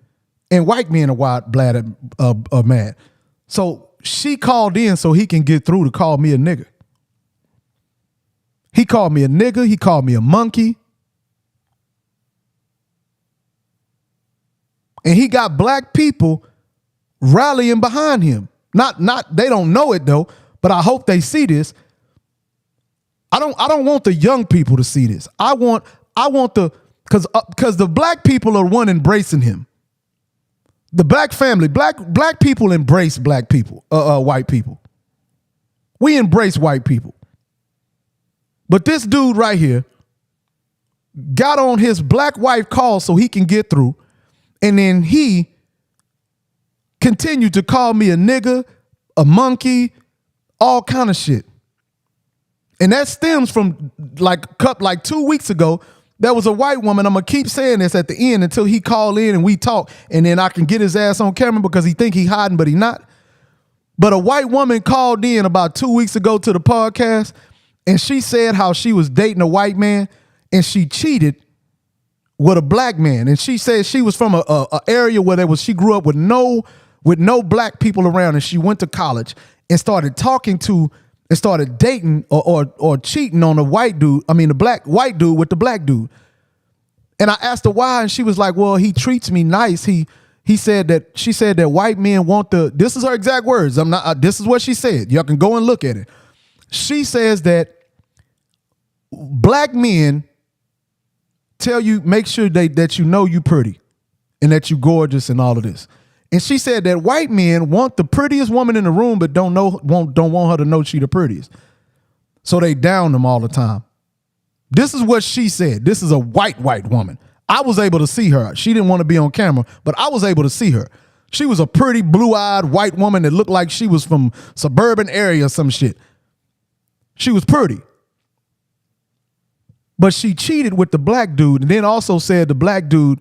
and white men are mad. So she called in so he can get through to call me a nigger. He called me a nigger. He called me a monkey. And he got black people rallying behind him. Not they don't know it though, but I hope they see this. I don't want the young people to see this. I want because the black people are one embracing him. The black family, black people embrace black people, white people. We embrace white people. But this dude right here got on his black wife call so he can get through. And then he continued to call me a nigga, a monkey, all kind of shit. And that stems from like 2 weeks ago. There was a white woman. I'm going to keep saying this at the end until he call in and we talk. And then I can get his ass on camera because he think he hiding, but he not. But a white woman called in about 2 weeks ago to the podcast. And she said how she was dating a white man and she cheated with a black man. And she said she was from a area where she grew up with no black people around. And she went to college and started talking to and started dating or cheating on a white dude. I mean, the white dude with the black dude. And I asked her why, and she was like, well, he treats me nice. She said that white men want this is her exact words. This is what she said. Y'all can go and look at it. She says that black men tell you, make sure that you know you pretty and that you gorgeous and all of this. And she said that white men want the prettiest woman in the room, but don't want her to know she the prettiest. So they down them all the time. This is what she said. This is a white woman. I was able to see her. She didn't want to be on camera, but I was able to see her. She was a pretty blue-eyed white woman that looked like she was from suburban area or some shit. She was pretty. But she cheated with the black dude and then also said the black dude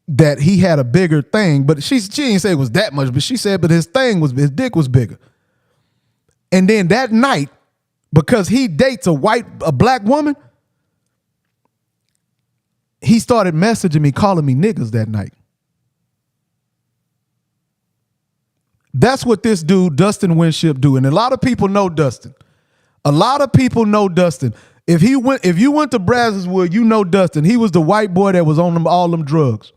that he had a bigger thing, but she didn't say it was that much, but she said, but his dick was bigger. And then that night, because he dates a black woman, he started messaging me, calling me niggas that night. That's what this dude, Dustin Winship, do. And a lot of people know Dustin. If you went to Brazzenswood, you know Dustin. He was the white boy that was on all them drugs.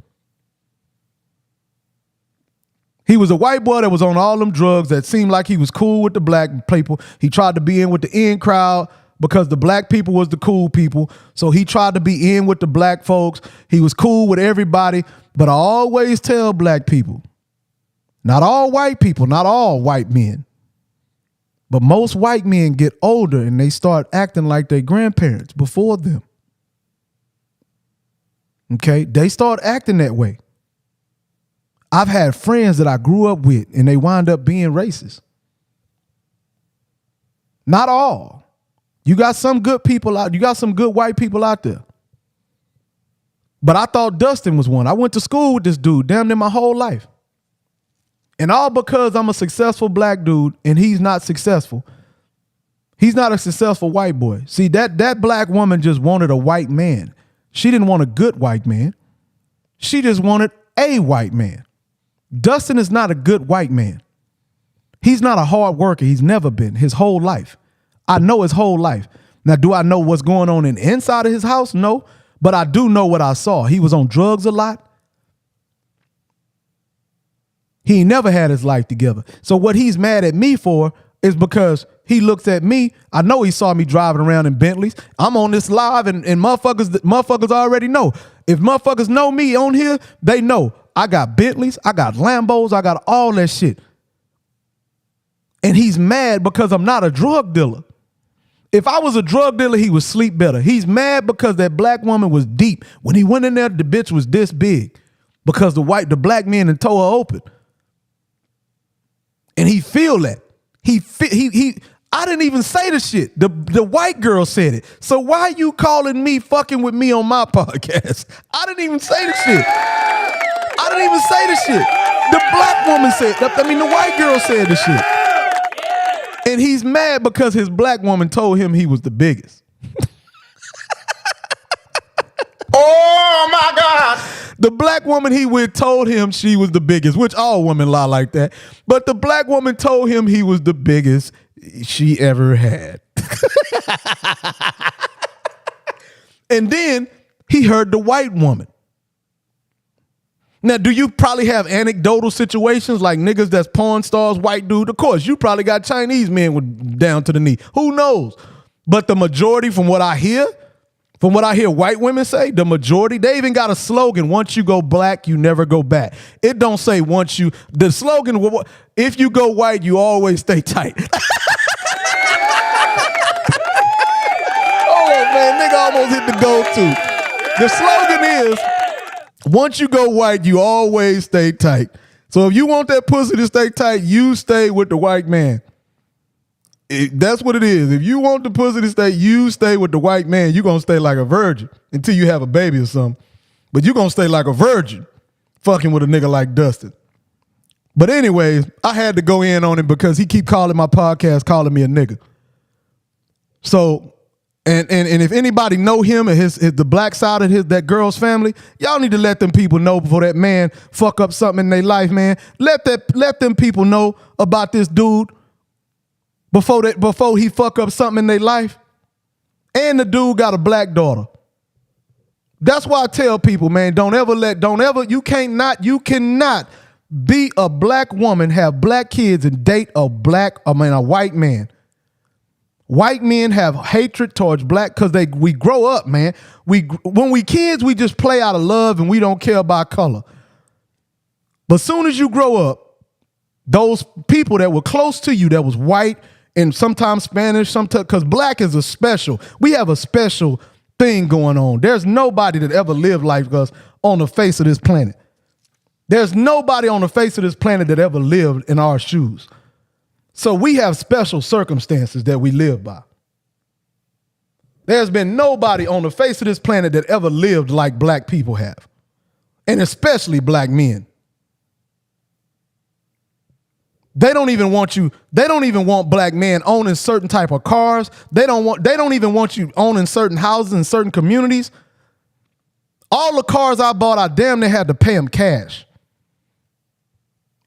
He was a white boy that was on all them drugs that seemed like he was cool with the black people. He tried to be in with the in crowd because the black people was the cool people. So he tried to be in with the black folks. He was cool with everybody. But I always tell black people, not all white people, not all white men, but most white men get older and they start acting like their grandparents before them. Okay? They start acting that way. I've had friends that I grew up with and they wind up being racist. Not all. You got some good people out. You got some good white people out there. But I thought Dustin was one. I went to school with this dude damn near my whole life. And all because I'm a successful black dude and he's not successful. He's not a successful white boy. See, that black woman just wanted a white man. She didn't want a good white man. She just wanted a white man. Dustin is not a good white man. He's not a hard worker. He's never been his whole life. I know his whole life. Now, do I know what's going on in the inside of his house? No, but I do know what I saw. He was on drugs a lot. He never had his life together. So what he's mad at me for is because he looks at me. I know he saw me driving around in Bentleys. I'm on this live and motherfuckers already know. If motherfuckers know me on here, they know I got Bentleys, I got Lambos, I got all that shit. And he's mad because I'm not a drug dealer. If I was a drug dealer, he would sleep better. He's mad because that black woman was deep. When he went in there, the bitch was this big because the black men and tore her open. And he feel that. I didn't even say the shit. The white girl said it. So why you calling me fucking with me on my podcast? I didn't even say the shit. I didn't even say the shit. The black woman said, the white girl said the shit. And he's mad because his black woman told him he was the biggest. Oh my God. The black woman he with told him she was the biggest, which all women lie like that. But the black woman told him he was the biggest she ever had. And then he heard the white woman. Now, do you probably have anecdotal situations like niggas that's porn stars, white dude? Of course, you probably got Chinese men with down to the knee. Who knows? But the majority, from what I hear white women say, the majority, they even got a slogan, once you go black, you never go back. It don't say the slogan, if you go white, you always stay tight. Oh, man, nigga almost hit the go-to. The slogan is, once you go white, you always stay tight. So if you want that pussy to stay tight, you stay with the white man. That's what it is. If you want the pussy to stay, you stay with the white man. You're going to stay like a virgin until you have a baby or something. But you're going to stay like a virgin fucking with a nigga like Dustin. But anyways, I had to go in on him because he keep calling my podcast, calling me a nigga. So, and if anybody know him and the black side of that girl's family, y'all need to let them people know before that man fuck up something in their life, man. Let them people know about this dude before he fuck up something in their life. And the dude got a black daughter. That's why I tell people, man, you cannot be a black woman, have black kids, and date a white man. White men have hatred towards black because we grow up, man. When we kids, we just play out of love and we don't care about color. But soon as you grow up, those people that were close to you that was white and sometimes Spanish, because black is we have a special thing going on. There's nobody that ever lived like us on the face of this planet. There's nobody on the face of this planet that ever lived in our shoes. So we have special circumstances that we live by. There's been nobody on the face of this planet that ever lived like black people have, and especially black men. They don't even want black men owning certain type of cars. They don't even want you owning certain houses in certain communities. All the cars I bought, I damn near had to pay them cash.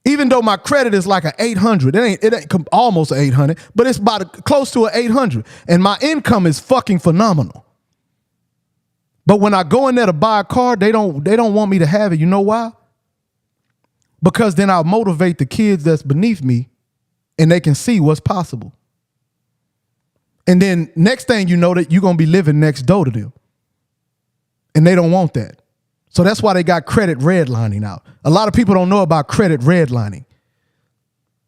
Even though my credit is like an 800, it ain't almost an 800, but it's about close to an 800, and my income is fucking phenomenal. But when I go in there to buy a car, they don't want me to have it. You know why? Because then I'll motivate the kids that's beneath me, and they can see what's possible. And then next thing you know, that you're gonna be living next door to them, and they don't want that. So that's why they got credit redlining out. A lot of people don't know about credit redlining.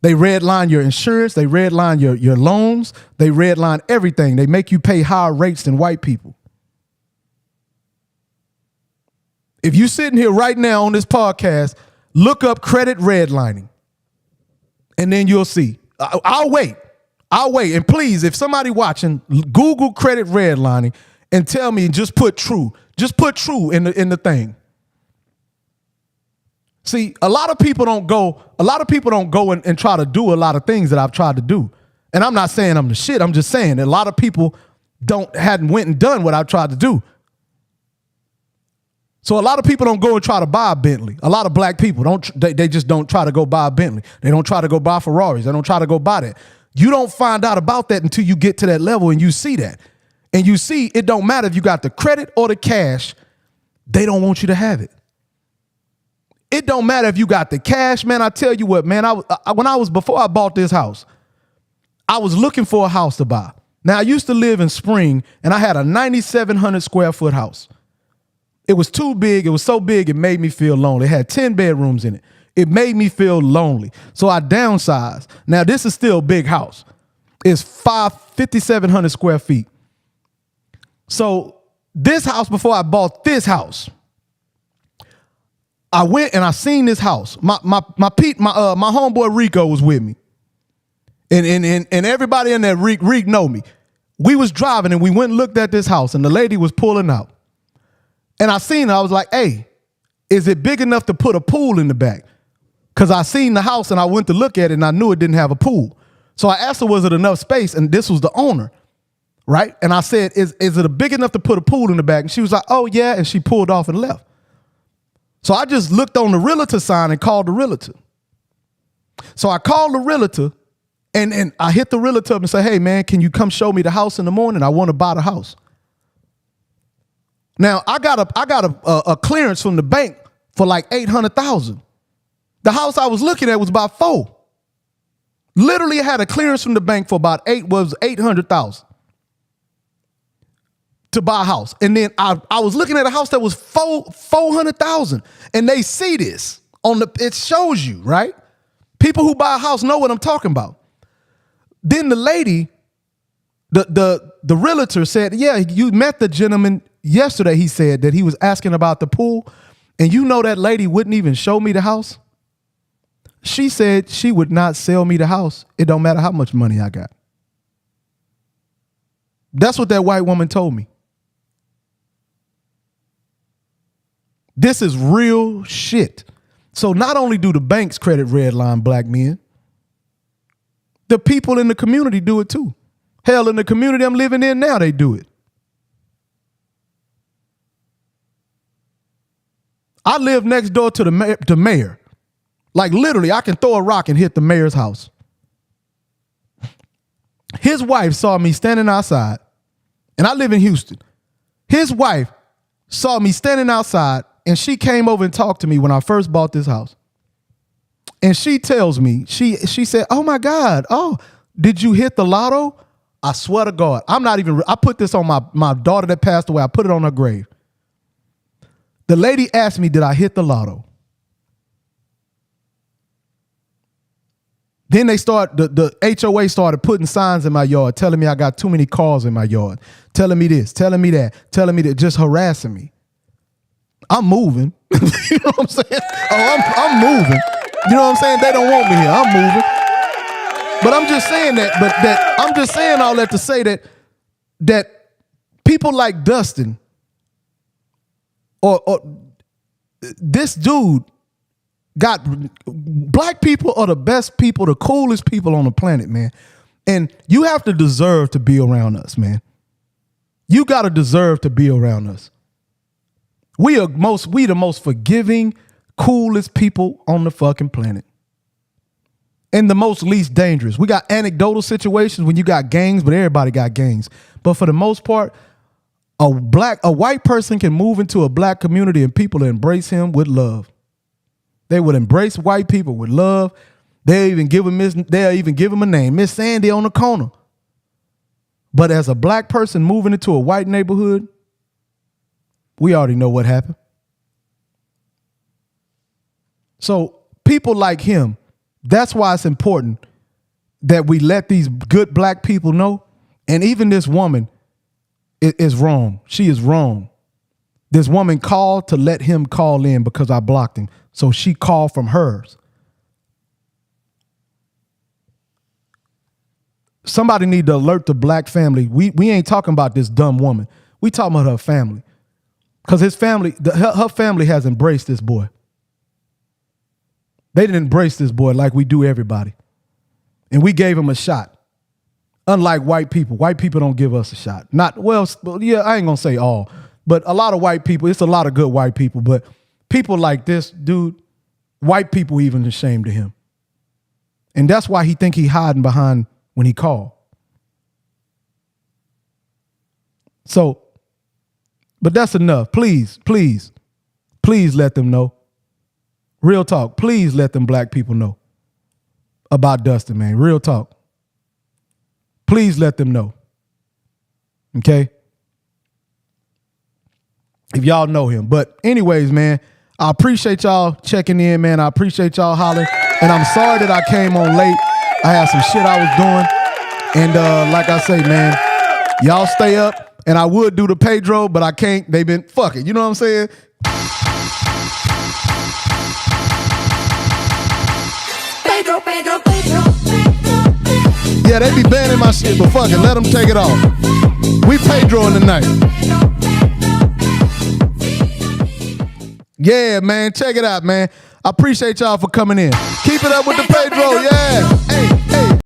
They redline your insurance. They redline your loans. They redline everything. They make you pay higher rates than white people. If you're sitting here right now on this podcast, look up credit redlining, and then you'll see. I'll wait. I'll wait. And please, if somebody watching, Google credit redlining and tell me, just put true. Just put true in the thing. See, a lot of people don't go and try to do a lot of things that I've tried to do. And I'm not saying I'm the shit. I'm just saying that a lot of people hadn't went and done what I've tried to do. So a lot of people don't go and try to buy a Bentley. A lot of black people they just don't try to go buy a Bentley. They don't try to go buy Ferraris. They don't try to go buy that. You don't find out about that until you get to that level and you see that. And you see it don't matter if you got the credit or the cash, they don't want you to have it. It don't matter if you got the cash, man. I tell you what, man, before I bought this house, I was looking for a house to buy. Now I used to live in Spring and I had a 9,700 square foot house. It was too big. It was so big, it made me feel lonely. It had 10 bedrooms in it. It made me feel lonely. So I downsized. Now this is still a big house. It's 5,700 square feet. So this house, before I bought this house, I went and I seen this house. My homeboy Rico was with me. And everybody in there, Rick know me. We was driving and we went and looked at this house and the lady was pulling out. And I seen her, I was like, hey, is it big enough to put a pool in the back? Because I seen the house and I went to look at it and I knew it didn't have a pool. So I asked her, was it enough space? And this was the owner, right? And I said, is it big enough to put a pool in the back? And she was like, oh yeah, and she pulled off and left. So I just looked on the realtor sign and called the realtor. So I called the realtor and I hit the realtor up and said, hey man, can you come show me the house in the morning? I want to buy the house. Now I got a clearance from the bank for like $800,000. The house I was looking at was about $4 million. Literally, I had a clearance from the bank for about $800,000 to buy a house. And then I was looking at a house that was $400,000. And they see this it shows you, right? People who buy a house know what I'm talking about. Then the lady, the realtor said, yeah, you met the gentleman yesterday. He said that he was asking about the pool. And you know that lady wouldn't even show me the house. She said she would not sell me the house. It don't matter how much money I got. That's what that white woman told me. This is real shit. So not only do the banks credit redline black men, the people in the community do it too. Hell, in the community I'm living in now, they do it. I live next door to the mayor. Like literally, I can throw a rock and hit the mayor's house. His wife saw me standing outside, and I live in Houston. His wife saw me standing outside, and she came over and talked to me when I first bought this house. And she tells me, she said, oh my God, oh, did you hit the lotto? I swear to God, I put this on my daughter that passed away. I put it on her grave. The lady asked me, did I hit the lotto? Then the HOA started putting signs in my yard, telling me I got too many cars in my yard, telling me this, telling me that, just harassing me. I'm moving. You know what I'm saying? Oh, I'm moving. You know what I'm saying? They don't want me here. I'm moving. But I'm just saying I'm just saying all that to say that people like Dustin or this dude black people are the best people, the coolest people on the planet, man. And you have to deserve to be around us, man. You got to deserve to be around us. We the most forgiving, coolest people on the fucking planet. And the most least dangerous. We got anecdotal situations when you got gangs, but everybody got gangs. But for the most part, a white person can move into a black community and people embrace him with love. They would embrace white people with love. They'll even give him a name, Miss Sandy on the corner. But as a black person moving into a white neighborhood, we already know what happened. So people like him, that's why it's important that we let these good black people know. And even this woman is wrong. She is wrong. This woman called to let him call in because I blocked him. So she called from hers. somebody need to alert the black family. We ain't talking about this dumb woman. We talking about her family. Because his family, her family has embraced this boy. They didn't embrace this boy like we do everybody. And we gave him a shot. Unlike white people. White people don't give us a shot. Yeah, I ain't gonna say all. But a lot of white people, it's a lot of good white people. But people like this, dude, white people even ashamed of him. And that's why he think he hiding behind when he called. So, but that's enough. Please let them know. Real talk. Please let them black people know about Dustin, man. Real talk. Please let them know. Okay? If y'all know him. But anyways, man, I appreciate y'all checking in, man. I appreciate y'all hollering. And I'm sorry that I came on late. I had some shit I was doing. And like I say, man, y'all stay up. And I would do the Pedro, but I can't. They've been fucking. You know what I'm saying? Pedro. Yeah, they be banning my shit, but fuck it. Let them take it off. We Pedroing tonight. Yeah, man. Check it out, man. I appreciate y'all for coming in. Keep it up with the Pedro. Yeah. Hey.